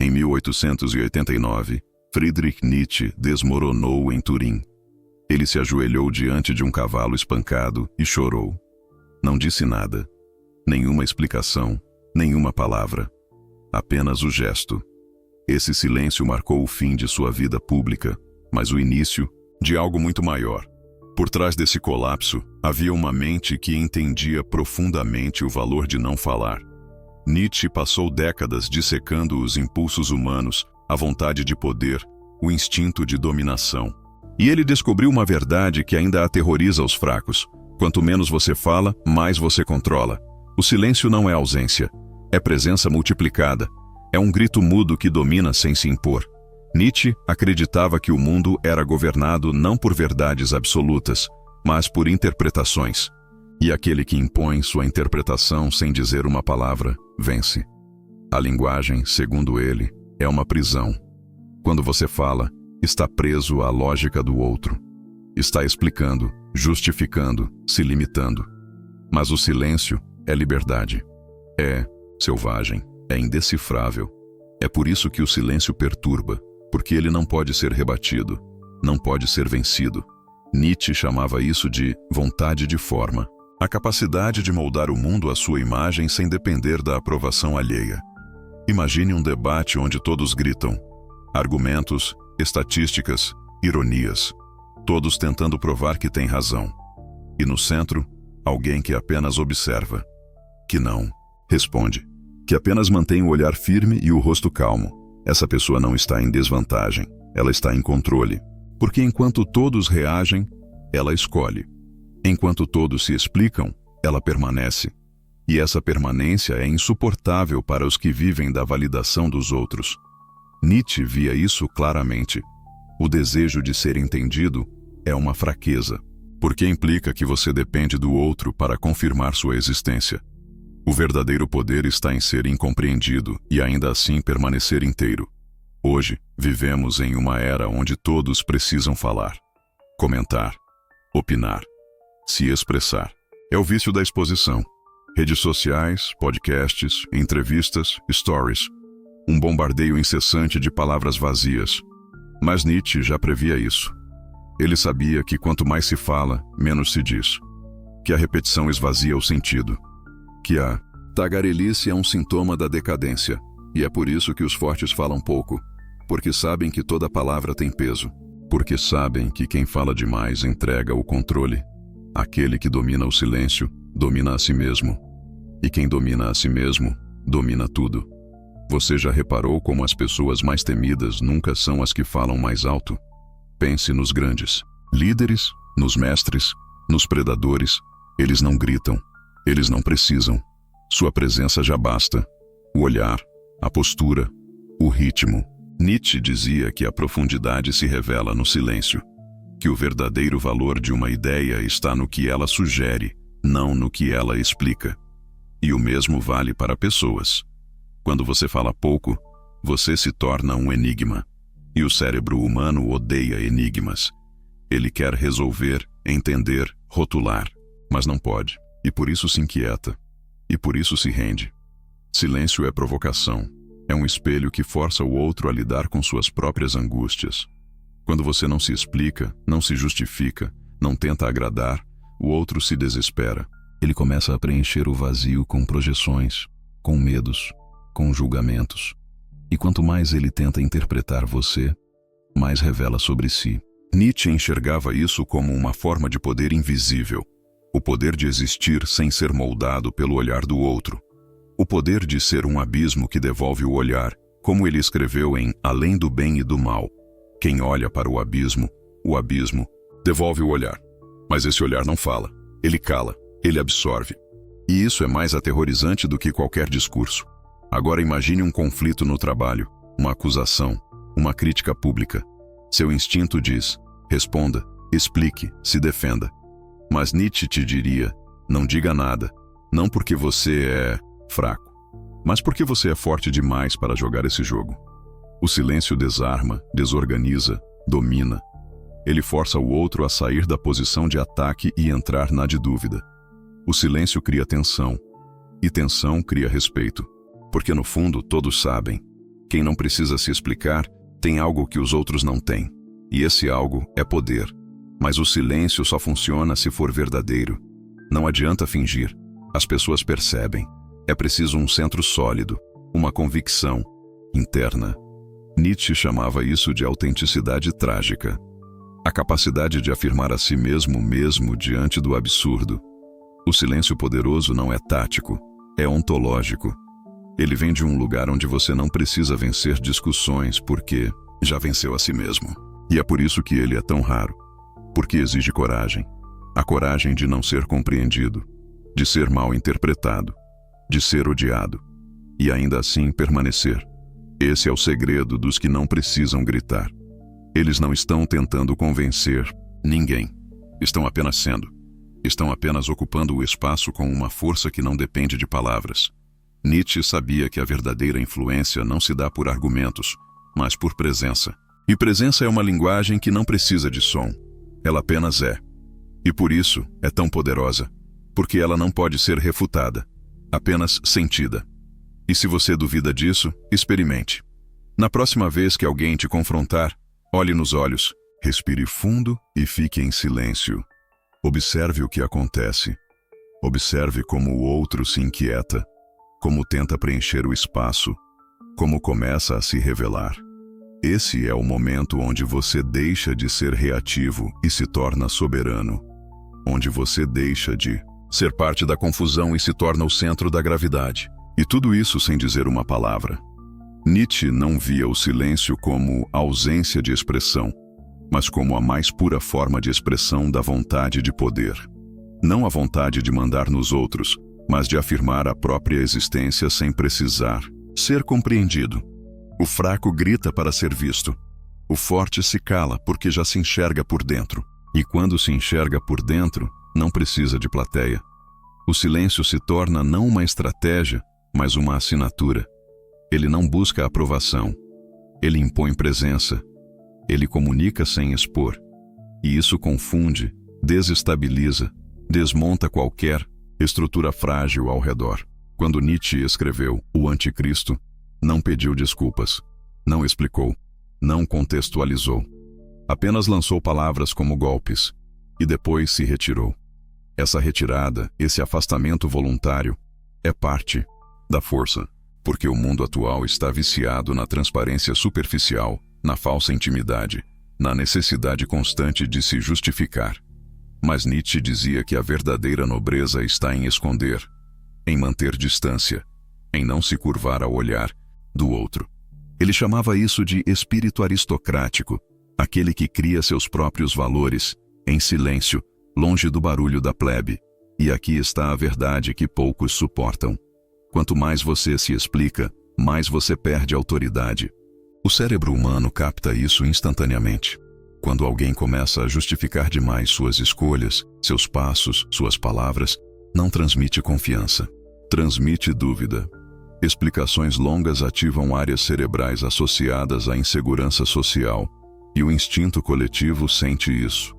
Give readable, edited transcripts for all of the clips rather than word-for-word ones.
Em 1889, Friedrich Nietzsche desmoronou em Turim. Ele se ajoelhou diante de um cavalo espancado e chorou. Não disse nada, nenhuma explicação, nenhuma palavra, apenas o gesto. Esse silêncio marcou o fim de sua vida pública, mas o início de algo muito maior. Por trás desse colapso, havia uma mente que entendia profundamente o valor de não falar. Nietzsche passou décadas dissecando os impulsos humanos, a vontade de poder, o instinto de dominação. E ele descobriu uma verdade que ainda aterroriza os fracos. Quanto menos você fala, mais você controla. O silêncio não é ausência, é presença multiplicada. É um grito mudo que domina sem se impor. Nietzsche acreditava que o mundo era governado não por verdades absolutas, mas por interpretações. E aquele que impõe sua interpretação sem dizer uma palavra, vence. A linguagem, segundo ele, é uma prisão. Quando você fala, está preso à lógica do outro. Está explicando, justificando, se limitando. Mas o silêncio é liberdade. É selvagem, é indecifrável. É por isso que o silêncio perturba, porque ele não pode ser rebatido, não pode ser vencido. Nietzsche chamava isso de vontade de forma, a capacidade de moldar o mundo à sua imagem sem depender da aprovação alheia. Imagine um debate onde todos gritam, argumentos, estatísticas, ironias, todos tentando provar que tem razão. E no centro, alguém que apenas observa, que não responde, que apenas mantém o olhar firme e o rosto calmo. Essa pessoa não está em desvantagem, ela está em controle. Porque enquanto todos reagem, ela escolhe. Enquanto todos se explicam, ela permanece. E essa permanência é insuportável para os que vivem da validação dos outros. Nietzsche via isso claramente. O desejo de ser entendido é uma fraqueza, porque implica que você depende do outro para confirmar sua existência. O verdadeiro poder está em ser incompreendido e ainda assim permanecer inteiro. Hoje, vivemos em uma era onde todos precisam falar, comentar, opinar, se expressar. É o vício da exposição. Redes sociais, podcasts, entrevistas, stories. Um bombardeio incessante de palavras vazias. Mas Nietzsche já previa isso. Ele sabia que quanto mais se fala, menos se diz. Que a repetição esvazia o sentido. Que a tagarelice é um sintoma da decadência, e é por isso que os fortes falam pouco, porque sabem que toda palavra tem peso, porque sabem que quem fala demais entrega o controle. Aquele que domina o silêncio, domina a si mesmo, e quem domina a si mesmo, domina tudo. Você já reparou como as pessoas mais temidas nunca são as que falam mais alto? Pense nos grandes líderes, nos mestres, nos predadores. Eles não gritam. Eles não precisam. Sua presença já basta. O olhar, a postura, o ritmo. Nietzsche dizia que a profundidade se revela no silêncio, que o verdadeiro valor de uma ideia está no que ela sugere, não no que ela explica. E o mesmo vale para pessoas. Quando você fala pouco, você se torna um enigma. E o cérebro humano odeia enigmas. Ele quer resolver, entender, rotular, mas não pode. E por isso se inquieta. E por isso se rende. Silêncio é provocação. É um espelho que força o outro a lidar com suas próprias angústias. Quando você não se explica, não se justifica, não tenta agradar, o outro se desespera. Ele começa a preencher o vazio com projeções, com medos, com julgamentos. E quanto mais ele tenta interpretar você, mais revela sobre si. Nietzsche enxergava isso como uma forma de poder invisível. O poder de existir sem ser moldado pelo olhar do outro. O poder de ser um abismo que devolve o olhar, como ele escreveu em Além do Bem e do Mal. Quem olha para o abismo devolve o olhar. Mas esse olhar não fala, ele cala, ele absorve. E isso é mais aterrorizante do que qualquer discurso. Agora imagine um conflito no trabalho, uma acusação, uma crítica pública. Seu instinto diz, responda, explique, se defenda. Mas Nietzsche te diria, não diga nada, não porque você é fraco, mas porque você é forte demais para jogar esse jogo. O silêncio desarma, desorganiza, domina. Ele força o outro a sair da posição de ataque e entrar na de dúvida. O silêncio cria tensão, e tensão cria respeito, porque no fundo todos sabem. Quem não precisa se explicar tem algo que os outros não têm. E esse algo é poder. Mas o silêncio só funciona se for verdadeiro. Não adianta fingir. As pessoas percebem. É preciso um centro sólido, uma convicção interna. Nietzsche chamava isso de autenticidade trágica. A capacidade de afirmar a si mesmo diante do absurdo. O silêncio poderoso não é tático, é ontológico. Ele vem de um lugar onde você não precisa vencer discussões porque já venceu a si mesmo. E é por isso que ele é tão raro. Porque exige coragem. A coragem de não ser compreendido, de ser mal interpretado, de ser odiado, e ainda assim permanecer. Esse é o segredo dos que não precisam gritar. Eles não estão tentando convencer ninguém. Estão apenas sendo. Estão apenas ocupando o espaço com uma força que não depende de palavras. Nietzsche sabia que a verdadeira influência não se dá por argumentos, mas por presença. E presença é uma linguagem que não precisa de som. Ela apenas é. E por isso é tão poderosa. Porque ela não pode ser refutada, apenas sentida. E se você duvida disso, experimente. Na próxima vez que alguém te confrontar, olhe nos olhos, respire fundo e fique em silêncio. Observe o que acontece. Observe como o outro se inquieta, como tenta preencher o espaço, como começa a se revelar. Esse é o momento onde você deixa de ser reativo e se torna soberano. Onde você deixa de ser parte da confusão e se torna o centro da gravidade. E tudo isso sem dizer uma palavra. Nietzsche não via o silêncio como ausência de expressão, mas como a mais pura forma de expressão da vontade de poder. Não a vontade de mandar nos outros, mas de afirmar a própria existência sem precisar ser compreendido. O fraco grita para ser visto. O forte se cala porque já se enxerga por dentro. E quando se enxerga por dentro, não precisa de plateia. O silêncio se torna não uma estratégia, mas uma assinatura. Ele não busca aprovação. Ele impõe presença. Ele comunica sem expor. E isso confunde, desestabiliza, desmonta qualquer estrutura frágil ao redor. Quando Nietzsche escreveu O Anticristo, não pediu desculpas, não explicou, não contextualizou. Apenas lançou palavras como golpes e depois se retirou. Essa retirada, esse afastamento voluntário, é parte da força, porque o mundo atual está viciado na transparência superficial, na falsa intimidade, na necessidade constante de se justificar. Mas Nietzsche dizia que a verdadeira nobreza está em esconder, em manter distância, em não se curvar ao olhar do outro. Ele chamava isso de espírito aristocrático, aquele que cria seus próprios valores, em silêncio, longe do barulho da plebe. E aqui está a verdade que poucos suportam. Quanto mais você se explica, mais você perde autoridade. O cérebro humano capta isso instantaneamente. Quando alguém começa a justificar demais suas escolhas, seus passos, suas palavras, não transmite confiança. Transmite dúvida. Explicações longas ativam áreas cerebrais associadas à insegurança social, e o instinto coletivo sente isso.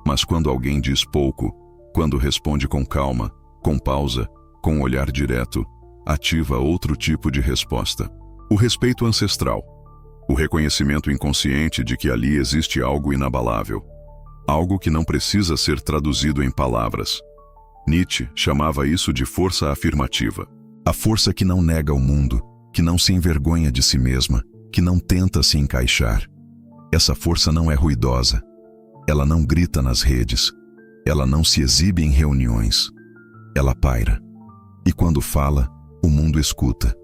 Mas quando alguém diz pouco, quando responde com calma, com pausa, com olhar direto, ativa outro tipo de resposta. O respeito ancestral. O reconhecimento inconsciente de que ali existe algo inabalável. Algo que não precisa ser traduzido em palavras. Nietzsche chamava isso de força afirmativa. A força que não nega o mundo, que não se envergonha de si mesma, que não tenta se encaixar. Essa força não é ruidosa. Ela não grita nas redes. Ela não se exibe em reuniões. Ela paira. E quando fala, o mundo escuta.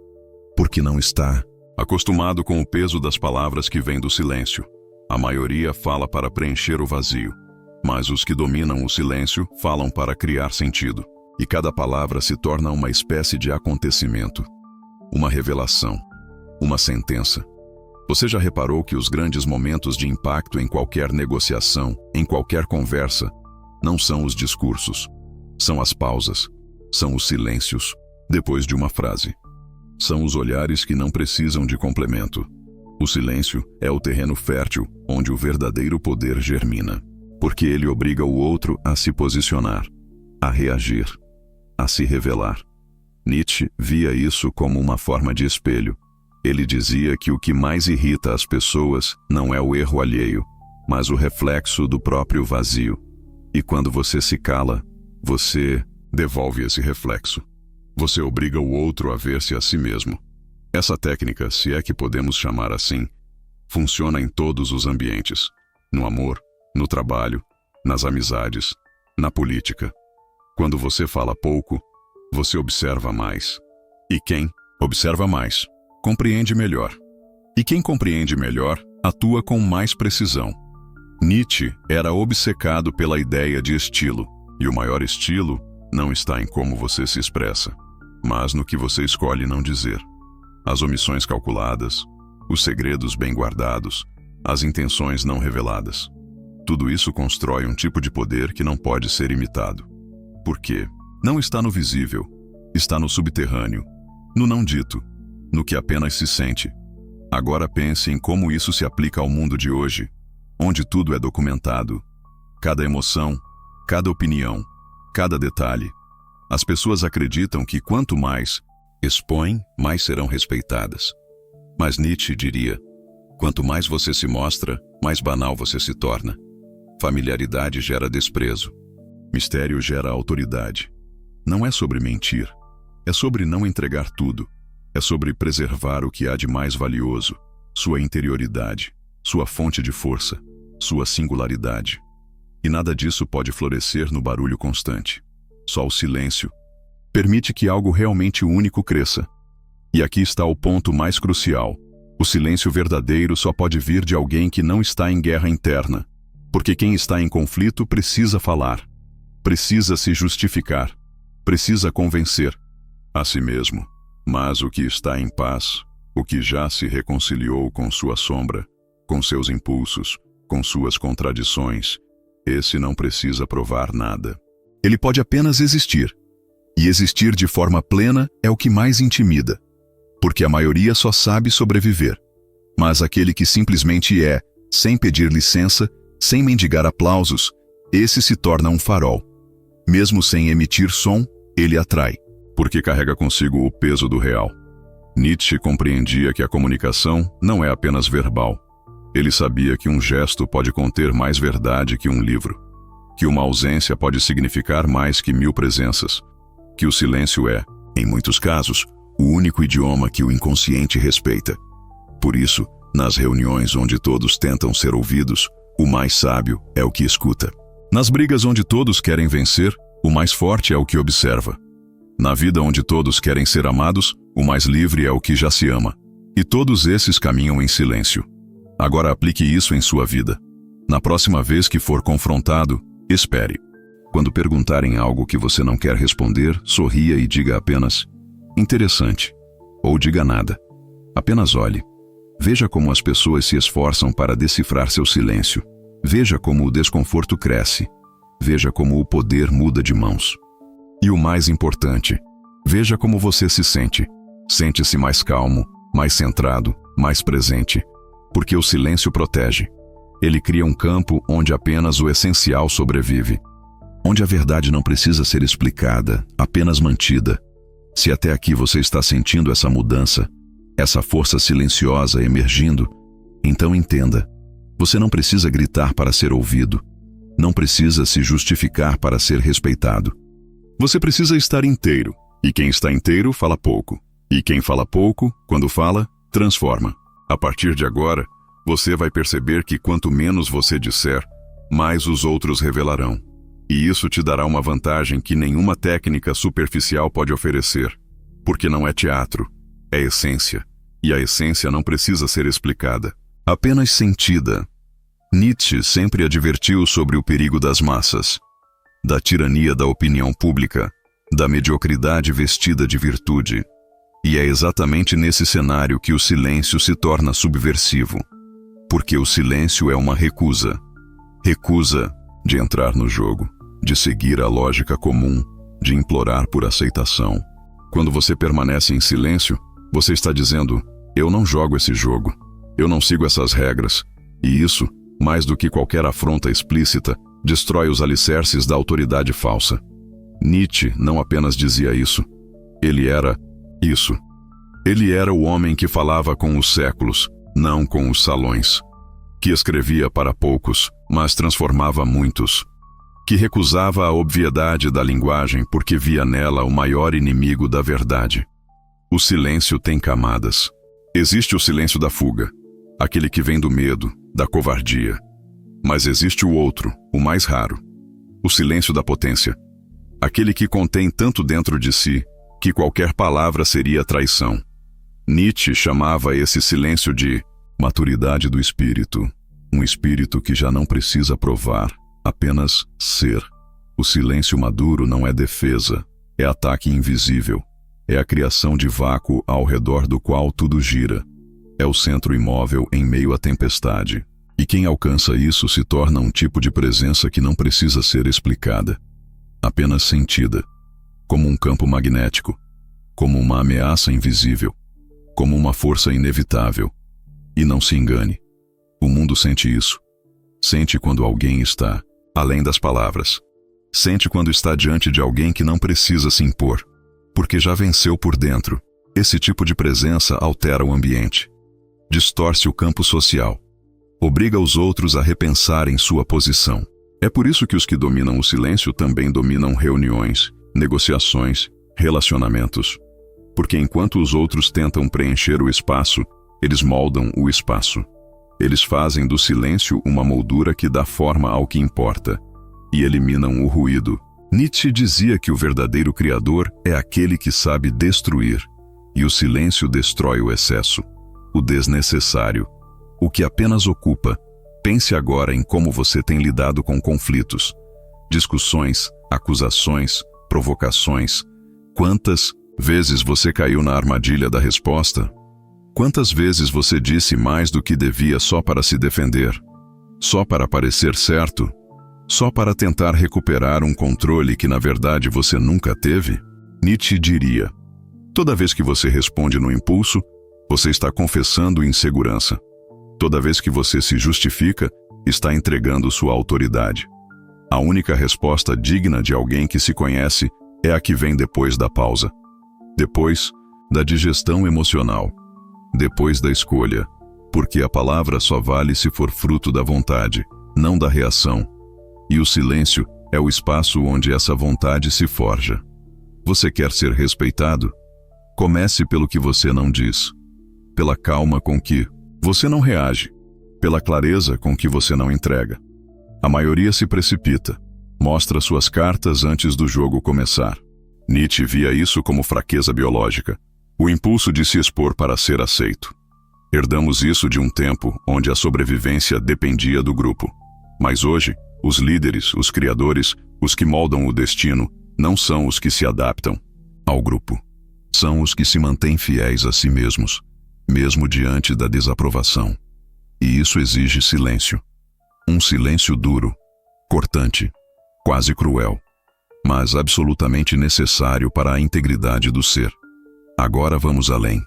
Porque não está acostumado com o peso das palavras que vêm do silêncio. A maioria fala para preencher o vazio. Mas os que dominam o silêncio falam para criar sentido. E cada palavra se torna uma espécie de acontecimento. Uma revelação. Uma sentença. Você já reparou que os grandes momentos de impacto em qualquer negociação, em qualquer conversa, não são os discursos, são as pausas, são os silêncios, depois de uma frase. São os olhares que não precisam de complemento. O silêncio é o terreno fértil onde o verdadeiro poder germina, porque ele obriga o outro a se posicionar, a reagir, a se revelar. Nietzsche via isso como uma forma de espelho. Ele dizia que o que mais irrita as pessoas não é o erro alheio, mas o reflexo do próprio vazio. E quando você se cala, você devolve esse reflexo. Você obriga o outro a ver-se a si mesmo. Essa técnica, se é que podemos chamar assim, funciona em todos os ambientes. No amor, no trabalho, nas amizades, na política. Quando você fala pouco, você observa mais. E quem observa mais, compreende melhor. E quem compreende melhor, atua com mais precisão. Nietzsche era obcecado pela ideia de estilo, e o maior estilo não está em como você se expressa, mas no que você escolhe não dizer. As omissões calculadas, os segredos bem guardados, as intenções não reveladas. Tudo isso constrói um tipo de poder que não pode ser imitado. Por quê? Não está no visível, está no subterrâneo, no não dito, no que apenas se sente. Agora pense em como isso se aplica ao mundo de hoje, onde tudo é documentado. Cada emoção, cada opinião, cada detalhe. As pessoas acreditam que quanto mais expõem, mais serão respeitadas. Mas Nietzsche diria, quanto mais você se mostra, mais banal você se torna. Familiaridade gera desprezo. Mistério gera autoridade. Não é sobre mentir. É sobre não entregar tudo. É sobre preservar o que há de mais valioso, sua interioridade, sua fonte de força, sua singularidade. E nada disso pode florescer no barulho constante. Só o silêncio permite que algo realmente único cresça. E aqui está o ponto mais crucial. O silêncio verdadeiro só pode vir de alguém que não está em guerra interna. Porque quem está em conflito precisa falar, precisa se justificar, precisa convencer a si mesmo. Mas o que está em paz, o que já se reconciliou com sua sombra, com seus impulsos, com suas contradições, esse não precisa provar nada. Ele pode apenas existir. E existir de forma plena é o que mais intimida, porque a maioria só sabe sobreviver. Mas aquele que simplesmente é, sem pedir licença, sem mendigar aplausos, esse se torna um farol. Mesmo sem emitir som, ele atrai, porque carrega consigo o peso do real. Nietzsche compreendia que a comunicação não é apenas verbal. Ele sabia que um gesto pode conter mais verdade que um livro, que uma ausência pode significar mais que 1000 presenças, que o silêncio é, em muitos casos, o único idioma que o inconsciente respeita. Por isso, nas reuniões onde todos tentam ser ouvidos, o mais sábio é o que escuta. Nas brigas onde todos querem vencer, o mais forte é o que observa. Na vida onde todos querem ser amados, o mais livre é o que já se ama. E todos esses caminham em silêncio. Agora aplique isso em sua vida. Na próxima vez que for confrontado, espere. Quando perguntarem algo que você não quer responder, sorria e diga apenas, interessante. Ou diga nada. Apenas olhe. Veja como as pessoas se esforçam para decifrar seu silêncio. Veja como o desconforto cresce. Veja como o poder muda de mãos. E o mais importante, veja como você se sente. Sente-se mais calmo, mais centrado, mais presente. Porque o silêncio protege. Ele cria um campo onde apenas o essencial sobrevive. Onde a verdade não precisa ser explicada, apenas mantida. Se até aqui você está sentindo essa mudança, essa força silenciosa emergindo, então entenda. Você não precisa gritar para ser ouvido. Não precisa se justificar para ser respeitado. Você precisa estar inteiro. E quem está inteiro fala pouco. E quem fala pouco, quando fala, transforma. A partir de agora, você vai perceber que quanto menos você disser, mais os outros revelarão. E isso te dará uma vantagem que nenhuma técnica superficial pode oferecer. Porque não é teatro, é essência. E a essência não precisa ser explicada, apenas sentida. Nietzsche sempre advertiu sobre o perigo das massas, da tirania da opinião pública, da mediocridade vestida de virtude. E é exatamente nesse cenário que o silêncio se torna subversivo. Porque o silêncio é uma recusa. Recusa de entrar no jogo, de seguir a lógica comum, de implorar por aceitação. Quando você permanece em silêncio, você está dizendo, eu não jogo esse jogo, eu não sigo essas regras. E isso, mais do que qualquer afronta explícita, destrói os alicerces da autoridade falsa. Nietzsche não apenas dizia isso, ele era isso. Ele era o homem que falava com os séculos, não com os salões. Que escrevia para poucos, mas transformava muitos. Que recusava a obviedade da linguagem porque via nela o maior inimigo da verdade. O silêncio tem camadas. Existe o silêncio da fuga, aquele que vem do medo, da covardia. Mas existe o outro, o mais raro. O silêncio da potência. Aquele que contém tanto dentro de si que qualquer palavra seria traição. Nietzsche chamava esse silêncio de maturidade do espírito. Um espírito que já não precisa provar, apenas ser. O silêncio maduro não é defesa, é ataque invisível. É a criação de vácuo ao redor do qual tudo gira. É o centro imóvel em meio à tempestade. E quem alcança isso se torna um tipo de presença que não precisa ser explicada, apenas sentida, como um campo magnético, como uma ameaça invisível, como uma força inevitável. E não se engane, o mundo sente isso. Sente quando alguém está além das palavras. Sente quando está diante de alguém que não precisa se impor, porque já venceu por dentro. Esse tipo de presença altera o ambiente, distorce o campo social, obriga os outros a repensarem sua posição. É por isso que os que dominam o silêncio também dominam reuniões, negociações, relacionamentos. Porque enquanto os outros tentam preencher o espaço, eles moldam o espaço. Eles fazem do silêncio uma moldura que dá forma ao que importa, e eliminam o ruído. Nietzsche dizia que o verdadeiro criador é aquele que sabe destruir, e o silêncio destrói o excesso, o desnecessário, o que apenas ocupa. Pense agora em como você tem lidado com conflitos, discussões, acusações, provocações. Quantas vezes você caiu na armadilha da resposta? Quantas vezes você disse mais do que devia só para se defender? Só para parecer certo? Só para tentar recuperar um controle que na verdade você nunca teve? Nietzsche diria: toda vez que você responde no impulso, você está confessando insegurança. Toda vez que você se justifica, está entregando sua autoridade. A única resposta digna de alguém que se conhece é a que vem depois da pausa, depois da digestão emocional, depois da escolha, porque a palavra só vale se for fruto da vontade, não da reação. E o silêncio é o espaço onde essa vontade se forja. Você quer ser respeitado? Comece pelo que você não diz, pela calma com que você não reage, pela clareza com que você não entrega. A maioria se precipita, mostra suas cartas antes do jogo começar. Nietzsche via isso como fraqueza biológica, o impulso de se expor para ser aceito. Herdamos isso de um tempo onde a sobrevivência dependia do grupo. Mas hoje, os líderes, os criadores, os que moldam o destino, não são os que se adaptam ao grupo. São os que se mantêm fiéis a si mesmos, mesmo diante da desaprovação. E isso exige silêncio. Um silêncio duro, cortante, quase cruel, mas absolutamente necessário para a integridade do ser. Agora vamos além.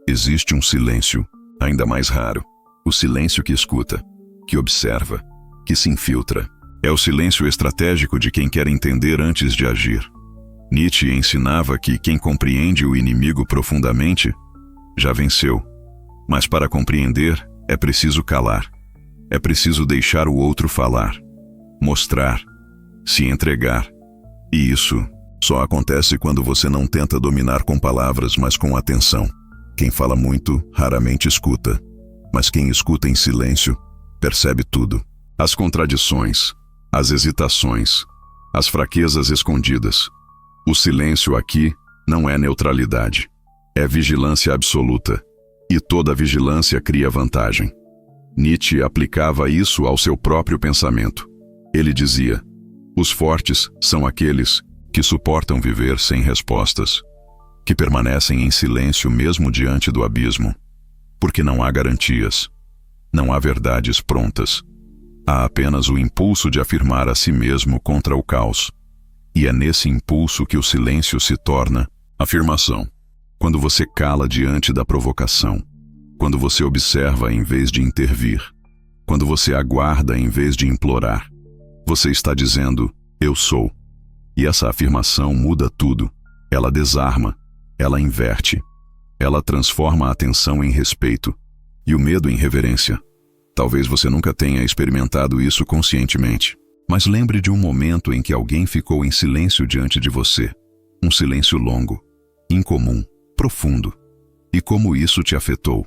Existe um silêncio, ainda mais raro. O silêncio que escuta, que observa, que se infiltra. É o silêncio estratégico de quem quer entender antes de agir. Nietzsche ensinava que quem compreende o inimigo profundamente já venceu. Mas para compreender, é preciso calar. É preciso deixar o outro falar, mostrar, se entregar. E isso só acontece quando você não tenta dominar com palavras, mas com atenção. Quem fala muito, raramente escuta. Mas quem escuta em silêncio, percebe tudo. As contradições, as hesitações, as fraquezas escondidas. O silêncio aqui não é neutralidade. É vigilância absoluta. E toda vigilância cria vantagem. Nietzsche aplicava isso ao seu próprio pensamento. Ele dizia: os fortes são aqueles que suportam viver sem respostas, que permanecem em silêncio mesmo diante do abismo, porque não há garantias, não há verdades prontas. Há apenas o impulso de afirmar a si mesmo contra o caos. E é nesse impulso que o silêncio se torna afirmação. Quando você cala diante da provocação, quando você observa em vez de intervir, quando você aguarda em vez de implorar, você está dizendo: eu sou. E essa afirmação muda tudo. Ela desarma, ela inverte. Ela transforma a atenção em respeito e o medo em reverência. Talvez você nunca tenha experimentado isso conscientemente, mas lembre de um momento em que alguém ficou em silêncio diante de você. Um silêncio longo, incomum, profundo. E como isso te afetou?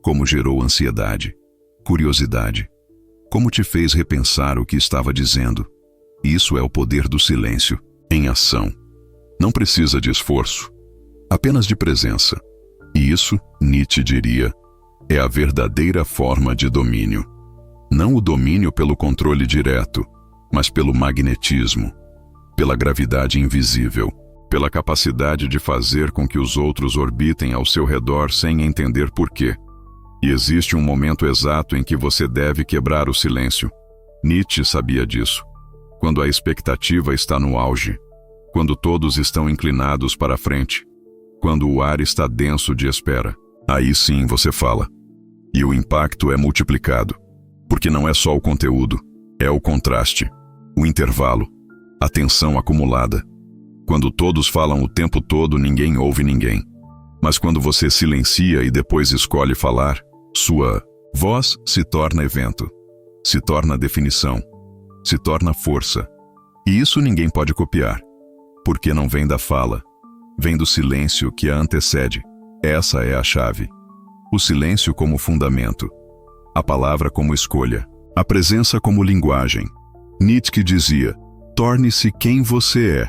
Como gerou ansiedade, curiosidade? Como te fez repensar o que estava dizendo? Isso é o poder do silêncio, em ação. Não precisa de esforço, apenas de presença. E isso, Nietzsche diria, é a verdadeira forma de domínio. Não o domínio pelo controle direto, mas pelo magnetismo, pela gravidade invisível, pela capacidade de fazer com que os outros orbitem ao seu redor sem entender porquê. E existe um momento exato em que você deve quebrar o silêncio. Nietzsche sabia disso. Quando a expectativa está no auge, quando todos estão inclinados para a frente, quando o ar está denso de espera, aí sim você fala. E o impacto é multiplicado, porque não é só o conteúdo, é o contraste, o intervalo, a tensão acumulada. Quando todos falam o tempo todo, ninguém ouve ninguém. Mas quando você silencia e depois escolhe falar, sua voz se torna evento, se torna definição, se torna força. E isso ninguém pode copiar, porque não vem da fala, vem do silêncio que a antecede. Essa é a chave. O silêncio como fundamento, a palavra como escolha, a presença como linguagem. Nietzsche dizia, torne-se quem você é.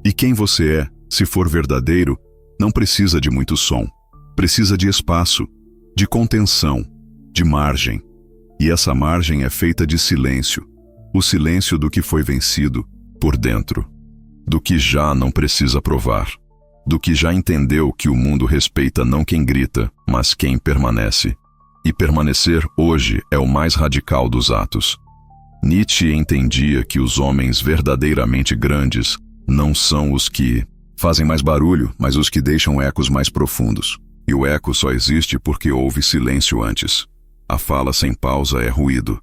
E quem você é, se for verdadeiro, não precisa de muito som. Precisa de espaço, de contenção, de margem. E essa margem é feita de silêncio. O silêncio do que foi vencido por dentro. Do que já não precisa provar. Do que já entendeu que o mundo respeita não quem grita, mas quem permanece. E permanecer hoje é o mais radical dos atos. Nietzsche entendia que os homens verdadeiramente grandes não são os que fazem mais barulho, mas os que deixam ecos mais profundos. E o eco só existe porque houve silêncio antes. A fala sem pausa é ruído.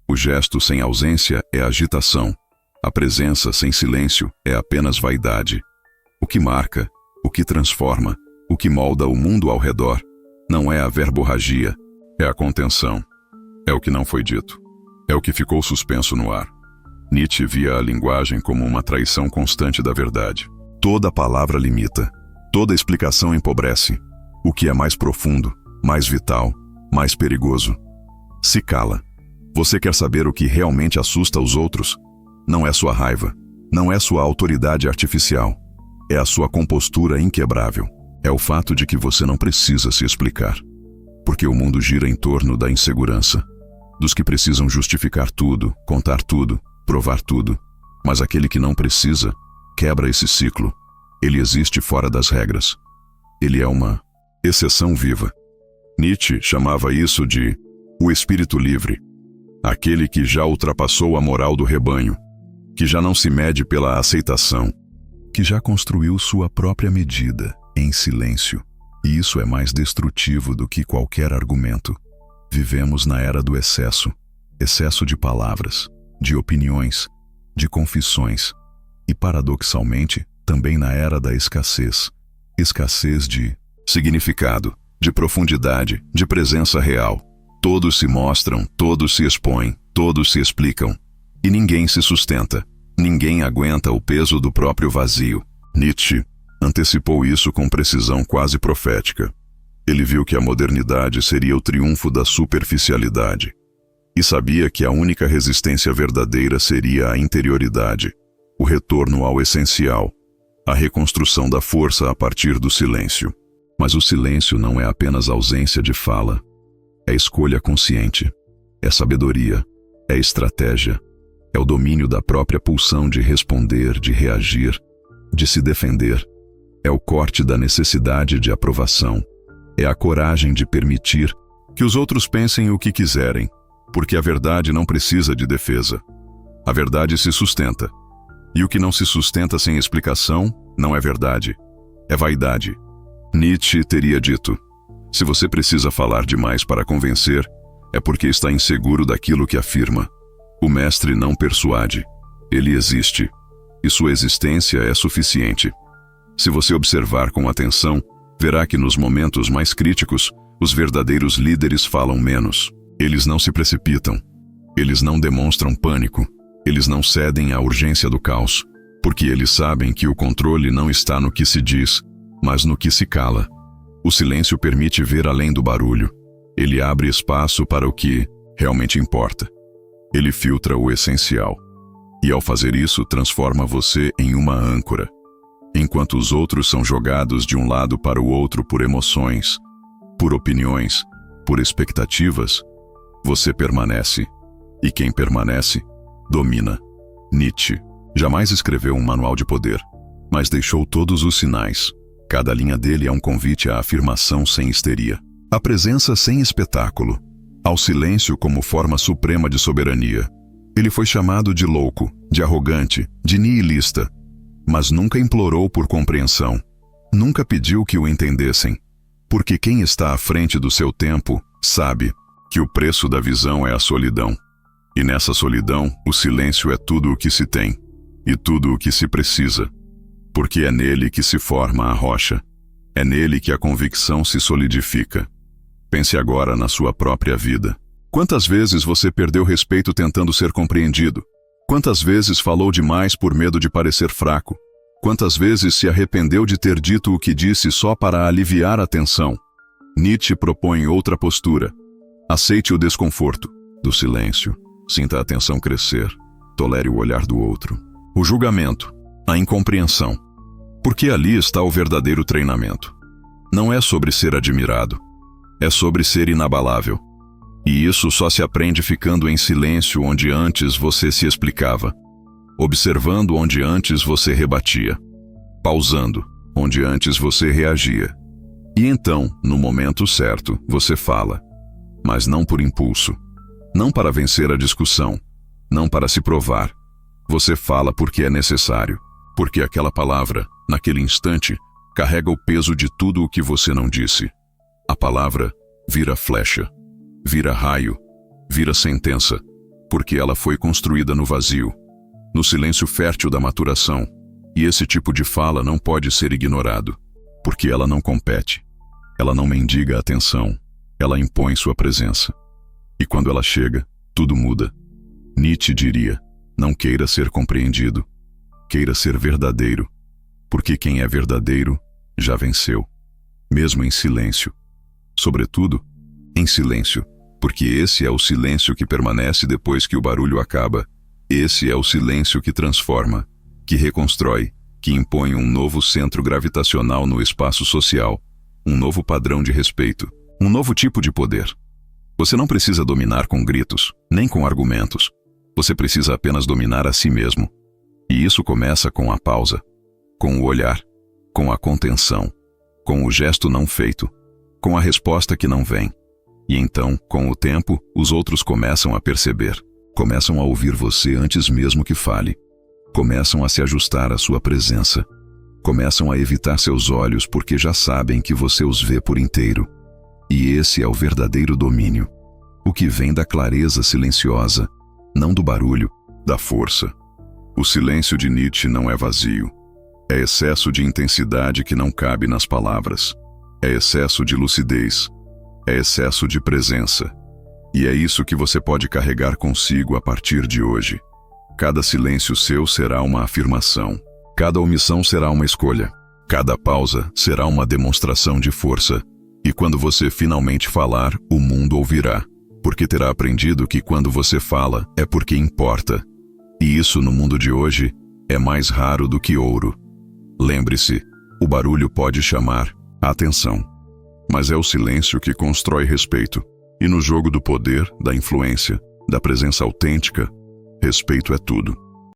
O gesto sem ausência é agitação. A presença sem silêncio é apenas vaidade. O que marca, o que transforma, o que molda o mundo ao redor, não é a verborragia, é a contenção. É o que não foi dito. É o que ficou suspenso no ar. Nietzsche via a linguagem como uma traição constante da verdade. Toda palavra limita, toda explicação empobrece. O que é mais profundo, mais vital, mais perigoso, se cala. Você quer saber o que realmente assusta os outros? Não é sua raiva, não é sua autoridade artificial. É a sua compostura inquebrável. É o fato de que você não precisa se explicar. Porque o mundo gira em torno da insegurança, dos que precisam justificar tudo, contar tudo, provar tudo. Mas aquele que não precisa, quebra esse ciclo. Ele existe fora das regras. Ele é uma exceção viva. Nietzsche chamava isso de o espírito livre. Aquele que já ultrapassou a moral do rebanho, que já não se mede pela aceitação, que já construiu sua própria medida, em silêncio. E isso é mais destrutivo do que qualquer argumento. Vivemos na era do excesso. Excesso de palavras, de opiniões, de confissões. E, paradoxalmente, também na era da escassez. Escassez de significado, de profundidade, de presença real. Todos se mostram, todos se expõem, todos se explicam. E ninguém se sustenta. Ninguém aguenta o peso do próprio vazio. Nietzsche antecipou isso com precisão quase profética. Ele viu que a modernidade seria o triunfo da superficialidade. E sabia que a única resistência verdadeira seria a interioridade, o retorno ao essencial, a reconstrução da força a partir do silêncio. Mas o silêncio não é apenas ausência de fala. É escolha consciente, é sabedoria, é estratégia, é o domínio da própria pulsão de responder, de reagir, de se defender. É o corte da necessidade de aprovação. É a coragem de permitir que os outros pensem o que quiserem, porque a verdade não precisa de defesa. A verdade se sustenta. E o que não se sustenta sem explicação não é verdade, é vaidade. Nietzsche teria dito: se você precisa falar demais para convencer, é porque está inseguro daquilo que afirma. O mestre não persuade, ele existe, e sua existência é suficiente. Se você observar com atenção, Verá que nos momentos mais críticos, os verdadeiros líderes falam menos. Eles não se precipitam. Eles não demonstram pânico. Eles não cedem à urgência do caos, porque eles sabem que o controle não está no que se diz, mas no que se cala. O silêncio permite ver além do barulho. Ele abre espaço para o que realmente importa. Ele filtra o essencial. E ao fazer isso, transforma você em uma âncora. Enquanto os outros são jogados de um lado para o outro por emoções, por opiniões, por expectativas, você permanece. E quem permanece, domina. Nietzsche jamais escreveu um manual de poder, mas deixou todos os sinais. Cada linha dele é um convite à afirmação sem histeria, à presença sem espetáculo, ao silêncio como forma suprema de soberania. Ele foi chamado de louco, de arrogante, de nihilista, mas nunca implorou por compreensão. Nunca pediu que o entendessem, porque quem está à frente do seu tempo sabe que o preço da visão é a solidão. E nessa solidão, o silêncio é tudo o que se tem, e tudo o que se precisa, porque é nele que se forma a rocha. É nele que a convicção se solidifica. Pense agora na sua própria vida. Quantas vezes você perdeu respeito tentando ser compreendido? Quantas vezes falou demais por medo de parecer fraco? Quantas vezes se arrependeu de ter dito o que disse só para aliviar a tensão? Nietzsche propõe outra postura. Aceite o desconforto do silêncio. Sinta a tensão crescer. Tolere o olhar do outro. O julgamento. A incompreensão. Porque ali está o verdadeiro treinamento. Não é sobre ser admirado. É sobre ser inabalável. E isso só se aprende ficando em silêncio onde antes você se explicava, observando onde antes você rebatia, pausando onde antes você reagia. E então, no momento certo, você fala, mas não por impulso, não para vencer a discussão, não para se provar. Você fala porque é necessário, porque aquela palavra, naquele instante, carrega o peso de tudo o que você não disse. A palavra vira flecha. Vira raio, vira sentença, porque ela foi construída no vazio, no silêncio fértil da maturação, e esse tipo de fala não pode ser ignorado, porque ela não compete, ela não mendiga atenção, ela impõe sua presença. E quando ela chega, tudo muda. Nietzsche diria, não queira ser compreendido, queira ser verdadeiro, porque quem é verdadeiro já venceu, mesmo em silêncio. Sobretudo, em silêncio, porque esse é o silêncio que permanece depois que o barulho acaba. Esse é o silêncio que transforma, que reconstrói, que impõe um novo centro gravitacional no espaço social, um novo padrão de respeito, um novo tipo de poder. Você não precisa dominar com gritos, nem com argumentos. Você precisa apenas dominar a si mesmo. E isso começa com a pausa, com o olhar, com a contenção, com o gesto não feito, com a resposta que não vem. E então, com o tempo, os outros começam a perceber, começam a ouvir você antes mesmo que fale, começam a se ajustar à sua presença, começam a evitar seus olhos porque já sabem que você os vê por inteiro. E esse é o verdadeiro domínio, o que vem da clareza silenciosa, não do barulho, da força. O silêncio de Nietzsche não é vazio, é excesso de intensidade que não cabe nas palavras, é excesso de lucidez, é excesso de presença. E é isso que você pode carregar consigo a partir de hoje. Cada silêncio seu será uma afirmação. Cada omissão será uma escolha. Cada pausa será uma demonstração de força. E quando você finalmente falar, o mundo ouvirá. Porque terá aprendido que quando você fala, é porque importa. E isso no mundo de hoje é mais raro do que ouro. Lembre-se, o barulho pode chamar a atenção. Mas é o silêncio que constrói respeito. E no jogo do poder, da influência, da presença autêntica, respeito é tudo.